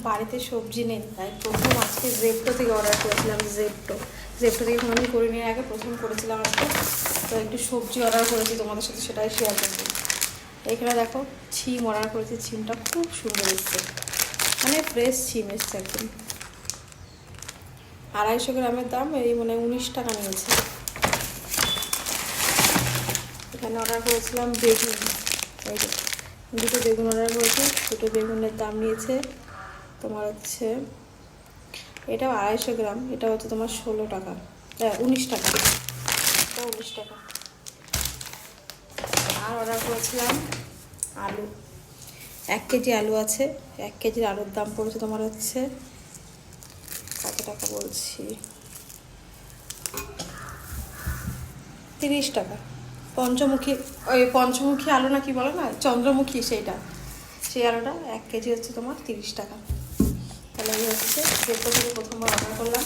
বাড়িতে সবজি নেই, তাই প্রথম আজকে জেপ্টো থেকে অর্ডার করেছিলাম। জেপ্টো থেকে কোনোদিন করে নিয়ে আগে প্রথম করেছিলাম আজকে। তো একটু সবজি অর্ডার করেছি, তোমাদের সাথে সেটাই শেয়ার করছি। এখানে দেখো ছিম অর্ডার করেছি, ছিমটা খুব সুন্দর এসছে, মানে ফ্রেশ ছিম এসছে একদম। 250 গ্রামের দাম এই মানে 19 টাকা নিয়েছে। এখানে অর্ডার করেছিলাম বেগুন, এই যে দুটো বেগুন অর্ডার করেছি। দুটো বেগুনের দাম নিয়েছে তোমার হচ্ছে, এটা 250 গ্রাম, এটা হচ্ছে তোমার 16 টাকা, 19 টাকা, এটা 19 টাকা। আর অর্ডার করেছিলাম আলু, 1 কেজি আলু আছে। 1 কেজির আলুর দাম পড়েছে তোমার হচ্ছে কত টাকা বলছি, 30 টাকা। পঞ্চমুখী, ওই পঞ্চমুখী আলু না কি বলে না, চন্দ্রমুখী, সেই আলুটা 1 কেজি হচ্ছে তোমার 30 টাকা। তাহলে এই হচ্ছে জেপ্টো থেকে প্রথমবার অর্ডার করলাম।